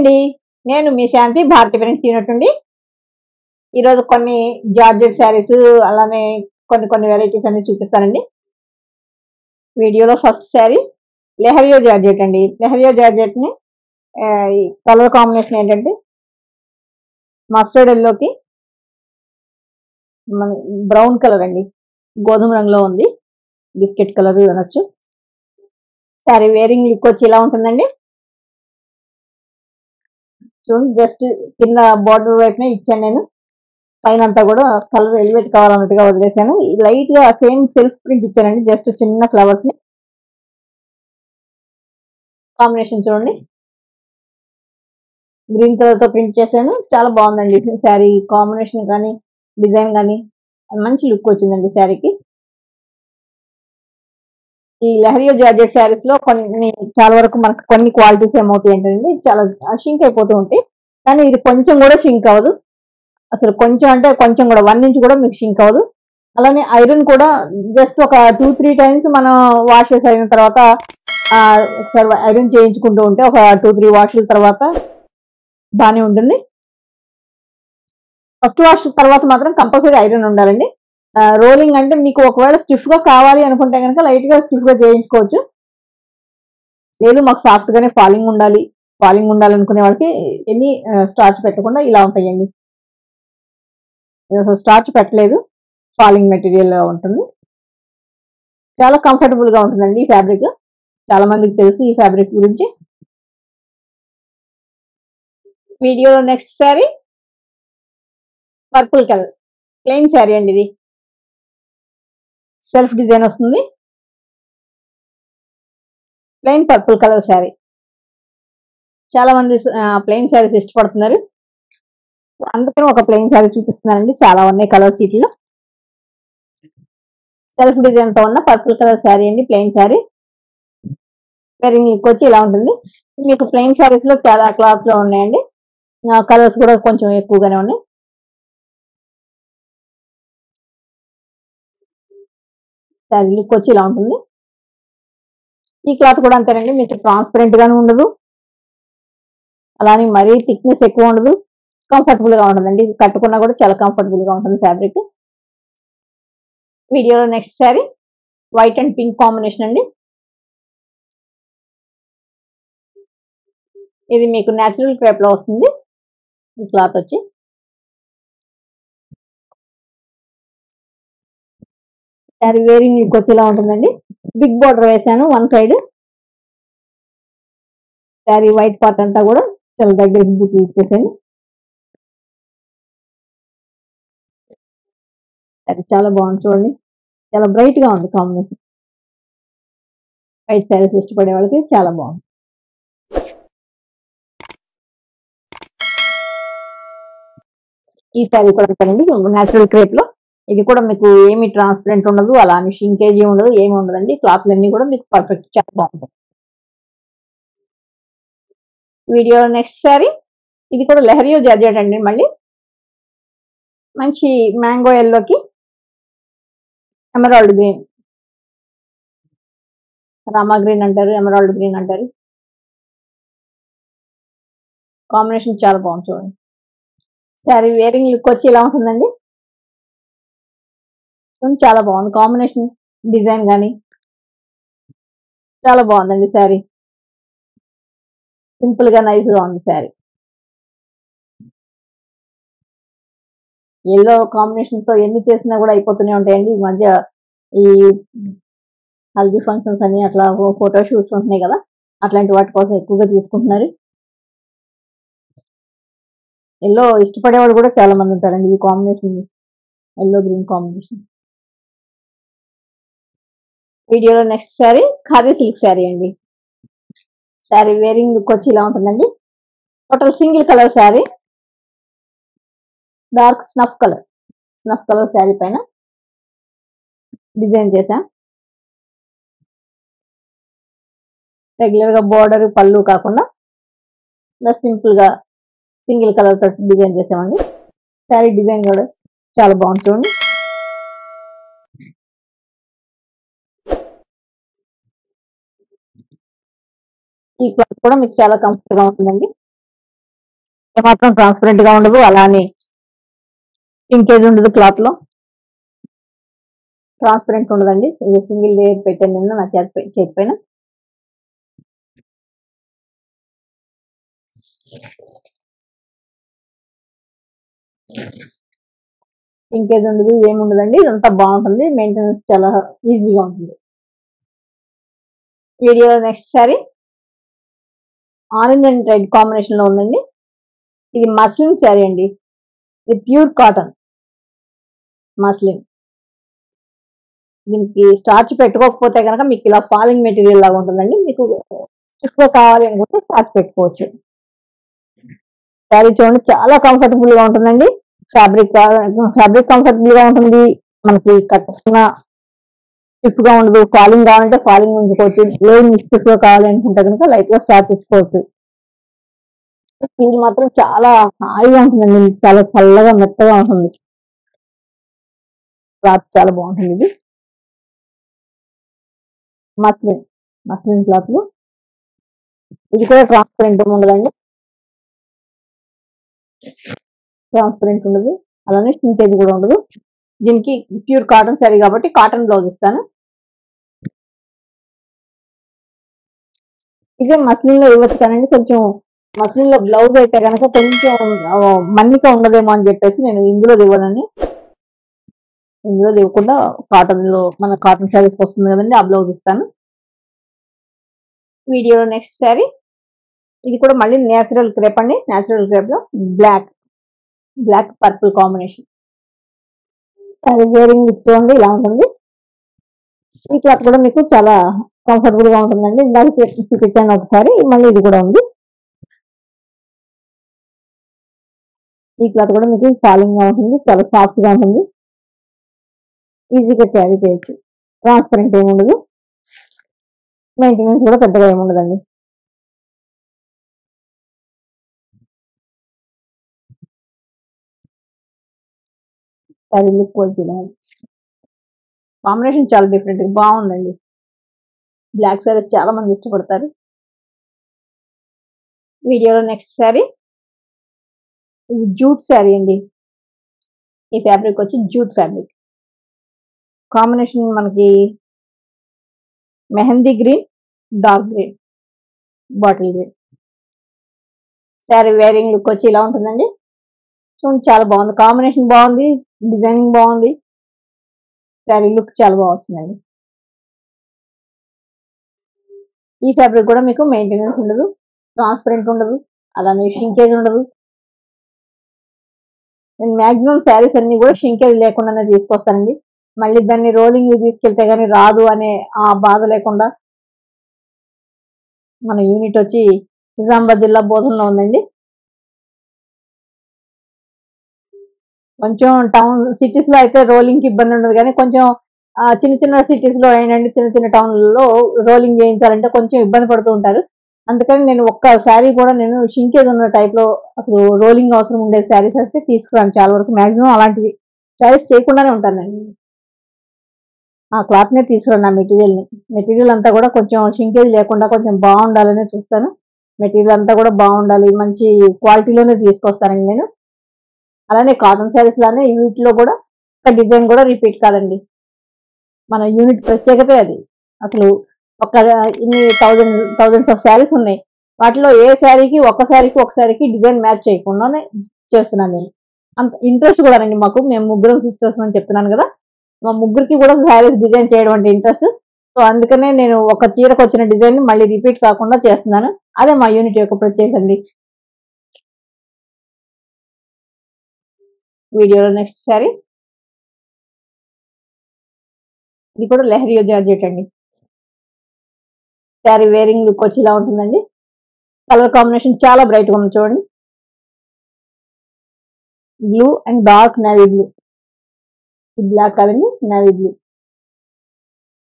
అండి. నేను మీ శాంతి Bharati friends unit నుండి. ఈరోజు కొన్ని జార్జెట్ శారీస్ అలానే కొన్ని వెరైటీస్ అన్ని చూపిస్తానండి. వీడియోలో ఫస్ట్ శారీ లెహరియో జార్జెట్ అండి. లెహరియో జార్జెట్‌ని ఈ కలర్ కాంబినేషన్ ఏంటంటే మస్టర్డ్ యెల్లోకి మన బ్రౌన్ కలర్ అండి. గోధుమ రంగులో ఉంది. బిస్కెట్ కలర్ అనొచ్చు. శారీ వేరింగ్ లుక్ వచ్చి ఇలా ఉంటుందండి. చూడండి జస్ట్ కింద బార్డర్ వైపునే ఇచ్చాను నేను. పైనంతా కూడా కలర్ ఎలివేట్ కావాలన్నట్టుగా వదిలేసాను. లైట్ గా సేమ్ సెల్ఫ్ ప్రింట్ ఇచ్చానండి. జస్ట్ చిన్న ఫ్లవర్స్ ని కాంబినేషన్ చూడండి. గ్రీన్ కలర్ తో ప్రింట్ చేశాను. చాలా బాగుందండి శారీ కాంబినేషన్ కానీ డిజైన్ కానీ మంచి లుక్ వచ్చిందండి శారీకి. ఈ లహరియో జార్జెట్ శారీస్ లో కొన్ని చాలా వరకు మనకు కొన్ని క్వాలిటీస్ ఏమవుతాయి ఏంటంటే చాలా షింక్ అయిపోతూ ఉంటాయి. కానీ ఇది కొంచెం కూడా షింక్ అవ్వదు. అసలు కొంచెం అంటే కొంచెం కూడా 1 ఇంచ్ కూడా మీకు షింక్ అవ్వదు. అలానే ఐరన్ కూడా జస్ట్ ఒక 2-3 టైమ్స్ మనం వాష్ చేసి అయిన తర్వాత ఒకసారి ఐరన్ చేయించుకుంటూ ఉంటే ఒక 2-3 వాష్ల తర్వాత బాగానే ఉంటుంది. ఫస్ట్ వాష్ తర్వాత మాత్రం కంపల్సరీ ఐరన్ ఉండాలండి. రోలింగ్ అంటే మీకు ఒకవేళ స్టిఫ్ గా కావాలి అనుకుంటే కనుక లైట్ గా స్టిఫ్ గా చేయించుకోవచ్చు. లేదు మాకు సాఫ్ట్ గానే ఫాలింగ్ ఉండాలనుకునే వాళ్ళకి ఎన్ని స్టార్చ్ పెట్టకుండా ఇలా ఉంటాయండి. స్టార్చ్ పెట్టలేదు, ఫాలింగ్ మెటీరియల్ ఉంటుంది. చాలా కంఫర్టబుల్ గా ఉంటుందండి ఈ ఫ్యాబ్రిక్. చాలా మందికి తెలుసు ఈ ఫ్యాబ్రిక్ గురించి. వీడియోలో next sari purple colour plain sari అండి. ఇది సెల్ఫ్ డిజైన్ వస్తుంది. Plain purple colour sari. చాలా మంది ప్లెయిన్ శారీస్ ఇష్టపడుతున్నారు. అందుకని ఒక ప్లెయిన్ శారీ చూపిస్తున్నానండి. చాలా ఉన్నాయి కలర్స్ వీటిలో. సెల్ఫ్ డిజైన్ తో ఉన్న పర్పుల్ కలర్ శారీ అండి. ప్లెయిన్ శారీ వేరింగ్ లుక్ వచ్చి ఇలా ఉంటుంది. మీకు ప్లెయిన్ శారీస్ లో చాలా క్లాత్స్ లో ఉన్నాయండి. కలర్స్ కూడా కొంచెం ఎక్కువగానే ఉన్నాయి. శారీ లుక్ వచ్చి ఇలా ఉంటుంది. ఈ క్లాత్ కూడా అంతేనండి. మీకు ట్రాన్స్పరెంట్ గానే ఉండదు, అలానే మరీ థిక్నెస్ ఎక్కువ ఉండదు. కంఫర్టబుల్ గా ఉంటుందండి. కట్టుకున్నా కూడా చాలా కంఫర్టబుల్ గా ఉంటుంది ఫ్యాబ్రిక్. వీడియోలో next sari white and pink combination అండి. ఇది మీకు న్యాచురల్ క్రేప్ లో వస్తుంది. ఈ క్లాత్ వచ్చి శారీ వేరింగ్ లుక్ వచ్చి ఇలా ఉంటుందండి. బిగ్ బార్డర్ వేసాను one side. Sari white part అంతా కూడా చాలా దగ్గరికి బుట్టి ఇచ్చేసాను. అది చాలా బాగుంది చూడండి. చాలా బ్రైట్ గా ఉంది కాంబినేషన్. వైట్ శారీస్ ఇష్టపడే వాళ్ళకి చాలా బాగుంది. ఈ శారీ కూడా అంతేనండి. న్యాచురల్ క్రేప్ లో ఇది కూడా మీకు ఏమి ట్రాన్స్పరెంట్ ఉండదు, అలానే షింకేజ్ ఉండదు, ఏమి ఉండదండి. క్లాత్లన్నీ కూడా మీకు పర్ఫెక్ట్ చాలా బాగుంటాయి. వీడియో నెక్స్ట్ శారీ ఇది కూడా లెహరియో జార్జెట్ అండి. మళ్ళీ మంచి మ్యాంగో ఎల్లోకి ఎమరాల్డ్ గ్రీన్, రామా గ్రీన్ అంటారు, ఎమరాల్డ్ గ్రీన్ అంటారు. కాంబినేషన్ చాలా బాగుంది చూడండి. శారీ వేరింగ్ లుక్ వచ్చి ఇలా ఉంటుందండి. చాలా బాగుంది కాంబినేషన్, డిజైన్ కానీ చాలా బాగుందండి. శారీ సింపుల్ గా నైస్ గా ఉంది. శారీ ఎల్లో కాంబినేషన్ తో ఎన్ని చేసినా కూడా అయిపోతూనే ఉంటాయండి. ఈ మధ్య ఈ హల్దీ ఫంక్షన్స్ అని అట్లా ఫోటో షూట్స్ ఉంటున్నాయి కదా, అట్లాంటి వాటి కోసం ఎక్కువగా తీసుకుంటున్నారు. ఎల్లో ఇష్టపడేవాడు కూడా చాలా మంది ఉంటారండి. ఈ కాంబినేషన్ ఎల్లో గ్రీన్ కాంబినేషన్. వీడియోలో నెక్స్ట్ శారీ ఖాదీ సిల్క్ శారీ అండి. శారీ వేరింగ్ లుక్ వచ్చి ఇలా ఉంటుందండి. Total single colour sari, dark snuff colour sari పైన డిజైన్ చేశాం. రెగ్యులర్ గా బోర్డర్ పళ్ళు కాకుండా సింపుల్ గా సింగిల్ కలర్ తో డిజైన్ చేసామండి. శారీ డిజైన్ కూడా చాలా బాగుంది చూడండి. ఈ క్లాత్ కూడా మీకు చాలా కంఫర్ట్ గా ఉంటుందండి. ఏమాత్రం ట్రాన్స్పరెంట్ గా ఉండదు, అలానే పింకేజ్ ఉండదు, క్లాత్ లో ట్రాన్స్పరెంట్ ఉండదండి. ఇది సింగిల్ లేయర్ పెట్టాను నేను నా చేతి పైన. పింకేజ్ ఉండదు, ఏముండదండి. ఇదంతా బాగుంటుంది, మెయింటెనెన్స్ చాలా ఈజీగా ఉంటుంది. వీడియోలో next sorry orange and red combination లో ఉందండి. ఇది మస్లిన్ శారీ అండి. ఇది ప్యూర్ కాటన్ మస్లిన్. దీనికి స్టార్చ్ పెట్టుకోకపోతే కనుక మీకు ఇలా ఫాలింగ్ మెటీరియల్ లాగా ఉంటుందండి. మీకు ఎక్కువ కావాలి అనుకుంటే స్టార్చ్ పెట్టుకోవచ్చు. శారీ చూడండి, చాలా కంఫర్టబుల్ గా ఉంటుందండి. ఫ్యాబ్రిక్ కంఫర్టబుల్ గా ఉంటుంది. మనకి కట్టుకున్న స్టిఫ్ గా ఉండదు. ఫాలింగ్ కావాలంటే ఫాలింగ్ ఉంచుకోవచ్చు, లేదు స్టిఫ్ గా కావాలి అనుకుంటే కనుక లైట్ గా స్టార్చ్ ఇచ్చుకోవచ్చు. ఫీల్ మాత్రం చాలా హాయిగా ఉంటుందండి, చాలా చల్లగా మెత్తగా ఉంటుంది. క్లాత్ చాలా బాగుంటుంది. ఇది మస్లిన్ క్లాత్. ఇది కూడా ట్రాన్స్పరెంట్ ఉండదండి, ట్రాన్స్పరెంట్ ఉండదు, అలానే సింటేజ్ కూడా ఉండదు. దీనికి ప్యూర్ కాటన్ శారీ కాబట్టి కాటన్ బ్లౌజ్ ఇస్తాను. ఇదే మస్లిన్ లో ఇవ్వచ్చు కానండి, కొంచెం మస్లిన్ లో బ్లౌజ్ అయితే కనుక కొంచెం మన్నిక ఉండదేమో అని చెప్పేసి నేను ఇందులో ఇవ్వనని, ఇందులో ఇవ్వకుండా కాటన్ లో మన కాటన్ శారీస్ వస్తుంది కదండి, ఆ బ్లౌజ్ ఇస్తాను. వీడియోలో నెక్స్ట్ శారీ ఇది కూడా మళ్ళీ నేచురల్ క్రేప్ అండి. నేచురల్ క్రేప్ లో black purple combination. Sari wearing చూడండి ఇలా ఉంటుంది. ఈ క్లాత్ కూడా మీకు చాలా కంఫర్టబుల్ గా ఉంటుందండి. ఇందాక చూపించాను ఒకసారి, మళ్ళీ ఇది కూడా ఉంది. ఈ క్లాత్ కూడా మీకు ఫాలింగ్ గా ఉంటుంది, చాలా సాఫ్ట్ గా ఉంటుంది, ఈజీగా క్యారీ చేయొచ్చు. ట్రాన్స్పరెంట్ ఏమి ఉండదు, మెయింటెనెన్స్ కూడా పెద్దగా ఏమి ఉండదండి. శారీ లుక్ కాంబినేషన్ చాలా డిఫరెంట్ బాగుందండి. బ్లాక్ శారీస్ చాలా మంది ఇష్టపడతారు. వీడియోలో నెక్స్ట్ శారీ ఇది జూట్ శారీ అండి. ఈ ఫ్యాబ్రిక్ వచ్చి జూట్ ఫ్యాబ్రిక్. కాంబినేషన్ మనకి mehndi green, dark green, bottle green. Sari wearing look వచ్చి ఇలా ఉంటుందండి. చూడండి, చాలా బాగుంది, కాంబినేషన్ బాగుంది, డిజైనింగ్ బాగుంది, శారీ లుక్ చాలా బాగుంటుందండి. ఈ ఫ్యాబ్రిక్ కూడా మీకు మెయింటెనెన్స్ ఉండదు, ట్రాన్స్పరెంట్ ఉండదు, అలానే షింకేజ్ ఉండదు. నేను మాక్సిమం శారీస్ అన్ని కూడా షింకేజ్ లేకుండానే తీసుకొస్తానండి. మళ్ళీ దాన్ని రోలింగ్ తీసుకెళ్తే గానీ రాదు అనే ఆ బాధ లేకుండా. మన యూనిట్ వచ్చి నిజామాబాద్ జిల్లా బోధనలో ఉందండి. కొంచెం టౌన్ సిటీస్ లో అయితే రోలింగ్ కి ఇబ్బంది ఉండదు, కానీ కొంచెం చిన్న చిన్న సిటీస్ లో ఏంటంటే చిన్న చిన్న టౌన్లలో రోలింగ్ చేయించాలంటే కొంచెం ఇబ్బంది పడుతూ ఉంటారు. అందుకని నేను ఒక్క శారీ కూడా నేను షింకేజ్ ఉన్న టైప్ లో అసలు రోలింగ్ అవసరం ఉండే శారీస్ అయితే తీసుకురాను. చాలా వరకు మాక్సిమం అలాంటివి శారీస్ చేయకుండానే ఉంటాను నేను. ఆ క్లాత్ నే తీసుకురాను, ఆ మెటీరియల్ అంతా కూడా కొంచెం షింకేజ్ లేకుండా కొంచెం బాగుండాలనే చూస్తాను. మెటీరియల్ అంతా కూడా బాగుండాలి, మంచి క్వాలిటీలోనే తీసుకొస్తానండి నేను. అలానే కాటన్ శారీస్ లానే వీటిలో కూడా ఒక డిజైన్ కూడా రిపీట్ కాదండి. మన యూనిట్ ప్రత్యేకతే అది. అసలు ఒక ఇన్ని థౌజండ్స్ ఆఫ్ శారీస్ ఉన్నాయి, వాటిలో ఏ శారీకి ఒక శారీకి డిజైన్ మ్యాచ్ చేయకుండానే చేస్తున్నాను నేను. అంత ఇంట్రెస్ట్ కూడా అండి మాకు. మేము ముగ్గురం సిస్టర్స్ అని చెప్తున్నాను కదా, మా ముగ్గురికి కూడా శారీస్ డిజైన్ చేయడం అంటే ఇంట్రెస్ట్. సో అందుకనే నేను ఒక చీరకు వచ్చిన డిజైన్ మళ్ళీ రిపీట్ కాకుండా చేస్తున్నాను. అదే మా యూనిట్ యొక్క ప్రత్యేకత అండి. వీడియోలో నెక్స్ట్ శారీ ఇది కూడా లెహరియో జార్జెట్ అండి. శారీ వేరింగ్ లుక్ వచ్చి ఇలా ఉంటుందండి. కలర్ కాంబినేషన్ చాలా బ్రైట్ గా ఉంది చూడండి, blue and dark navy blue. Black కాదండి, నేవీ బ్లూ.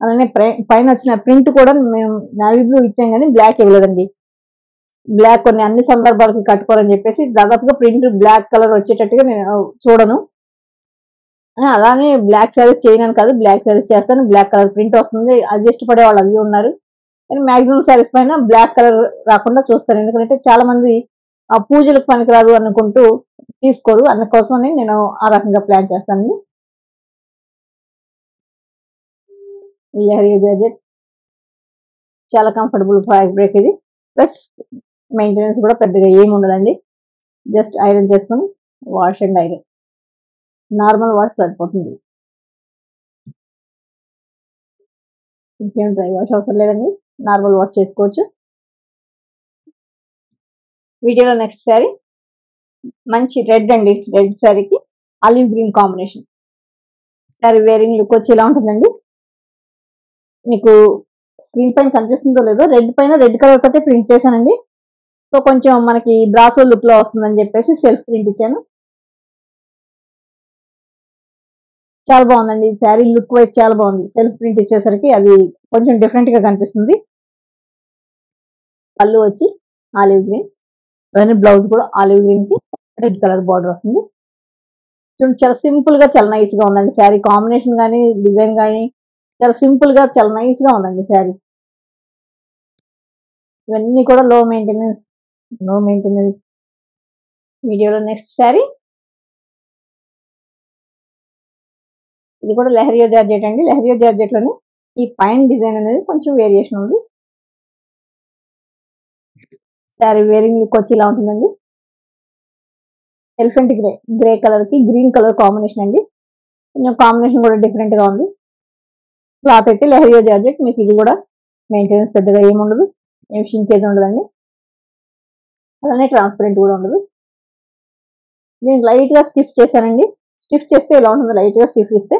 అలానే పైన వచ్చిన ప్రింట్ కూడా మేము నేవీ బ్లూ ఇచ్చాం కానీ బ్లాక్ ఇవ్వలేదండి. బ్లాక్ కొన్ని అన్ని సందర్భాలకి కట్టుకోవాలని చెప్పేసి దాదాపుగా ప్రింట్ బ్లాక్ కలర్ వచ్చేటట్టుగా నేను చూడను. అలానే బ్లాక్ శారీస్ చేయను కాదు, బ్లాక్ శారీస్ చేస్తాను, బ్లాక్ కలర్ ప్రింట్ వస్తుంది, అది ఇష్టపడే వాళ్ళు అది ఉన్నారు. కానీ మాక్సిమం శారీస్ పైన బ్లాక్ కలర్ రాకుండా చూస్తాను. ఎందుకంటే చాలా మంది ఆ పూజలకు పనికిరాదు అనుకుంటూ తీసుకోరు. అందుకోసమని నేను ఆ రకంగా ప్లాన్ చేస్తానండి. ఈ లెహరియా జార్జెట్ చాలా కంఫర్టబుల్ ఫ్యాబ్రిక్ ఇది. ప్లస్ మెయింటెనెన్స్ కూడా పెద్దగా ఏముండదండి. జస్ట్ ఐరన్ చేసుకొని wash and iron. Normal wash సరిపోతుంది. ఇంకేం డ్రై వాష్ అవసరం లేదండి. నార్మల్ వాష్ చేసుకోవచ్చు. వీడియోలో నెక్స్ట్ శారీ మంచి రెడ్ అండి. రెడ్ శారీకి olive green combination. Sari wearing look వచ్చి ఇలా ఉంటుందండి. మీకు స్క్రీన్ పైన కనిపిస్తుందో లేదో రెడ్ పైన రెడ్ కలర్ తోటే ప్రింట్ చేశానండి. సో కొంచెం మనకి బ్రాసో లుక్ లో వస్తుందని చెప్పేసి సెల్ఫ్ ప్రింట్ ఇచ్చాను. చాలా బాగుందండి. ఈ శారీ లుక్ వైజ్ చాలా బాగుంది. సెల్ఫ్ ప్రింట్ ఇచ్చేసరికి అది కొంచెం డిఫరెంట్ గా కనిపిస్తుంది. పళ్ళు వచ్చి ఆలివ్ గ్రీన్, అలానే బ్లౌజ్ కూడా ఆలివ్ గ్రీన్ కి రెడ్ కలర్ బార్డర్ వస్తుంది. చూడండి చాలా సింపుల్ గా చాలా నైస్ గా ఉందండి శారీ. కాంబినేషన్ కానీ డిజైన్ కానీ చాలా సింపుల్ గా చాలా నైస్ గా ఉందండి శారీ. ఇవన్నీ కూడా లో మెయింటెనెన్స్. No maintenance. వీడియోలో నెక్స్ట్ శారీ ఇది కూడా లెహరియా జార్జెట్ అండి. లెహరియా జార్జెట్ లోనే ఈ పైన డిజైన్ అనేది కొంచెం వేరియేషన్ ఉంది. శారీ వేరింగ్ లుక్ వచ్చి ఇలా ఉంటుందండి. ఎలిఫెంట్ గ్రే, గ్రే కలర్ కి గ్రీన్ కలర్ కాంబినేషన్ అండి. కొంచెం కాంబినేషన్ కూడా డిఫరెంట్ గా ఉంది. క్లాత్ అయితే లెహరియా జార్జెట్. మీకు ఇది కూడా మెయింటెనెన్స్ పెద్దగా ఏముండదు. ఏం షింకేజ్ ఉండదండి. అలానే ట్రాన్స్పరెంట్ కూడా ఉండదు. నేను లైట్ గా స్టిఫ్ చేశానండి. స్టిఫ్ చేస్తే ఇలా ఉంటుంది. లైట్ గా స్టిఫ్ ఇస్తే,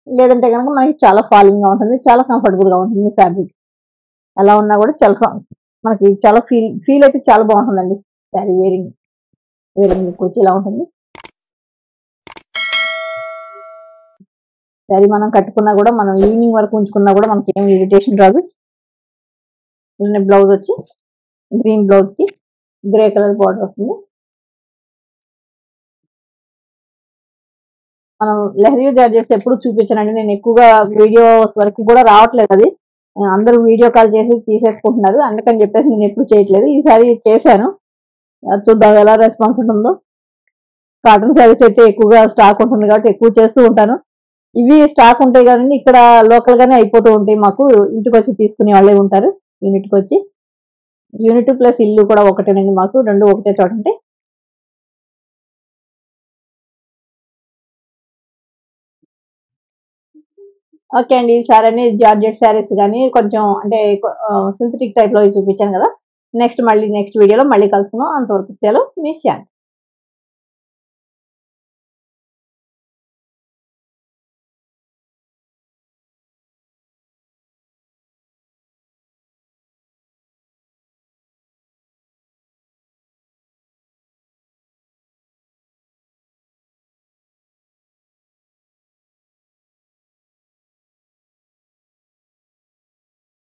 లేదంటే కనుక మనకి చాలా ఫాలింగ్ గా ఉంటుంది. చాలా కంఫర్టబుల్ గా ఉంటుంది ఫ్యాబ్రిక్. ఎలా ఉన్నా కూడా చాలా మనకి చాలా ఫీల్ అయితే చాలా బాగుంటుందండి. శారీ వేరింగ్ వేరింగ్ లుక్ వచ్చి ఇలా ఉంటుంది. శారీ మనం కట్టుకున్నా కూడా మనం ఈవినింగ్ వరకు ఉంచుకున్నా కూడా మనకి ఏం ఇరిటేషన్ రాదు. బ్లౌజ్ వచ్చి గ్రీన్ బ్లౌజ్ కి గ్రే కలర్ బార్డర్ వస్తుంది. మనం లెహరియా జార్జెట్స్ ఎప్పుడు చూపించానండి. నేను ఎక్కువగా వీడియోస్ వరకు కూడా రావట్లేదు అది. అందరూ వీడియో కాల్ చేసి తీసేసుకుంటున్నారు. అందుకని చెప్పేసి నేను ఎప్పుడు చేయట్లేదు. ఈసారి చేశాను. చూద్దాం ఎలా రెస్పాన్స్ ఉంటుందో. కాటన్ శారీస్ అయితే ఎక్కువగా స్టాక్ ఉంటుంది కాబట్టి ఎక్కువ చేస్తూ ఉంటాను. ఇవి స్టాక్ ఉంటాయి కదండి. ఇక్కడ లోకల్ గానే అయిపోతూ ఉంటాయి. మాకు ఇంటికి వచ్చి తీసుకునే వాళ్ళే ఉంటారు. యూనిట్కి వచ్చి. యూనిట్ ప్లస్ ఇల్లు కూడా ఒకటేనండి మాకు. రెండు ఒకటే చోట ఉంటాయి. ఓకే అండి. ఈసారి అన్ని జార్జెట్ శారీస్ గానీ కొంచెం అంటే సింథటిక్ టైప్ లో చూపించాను కదా. నెక్స్ట్ వీడియోలో మళ్ళీ కలుసుకుందాం. అంతవరకు సెలవు. మీ శాంతి.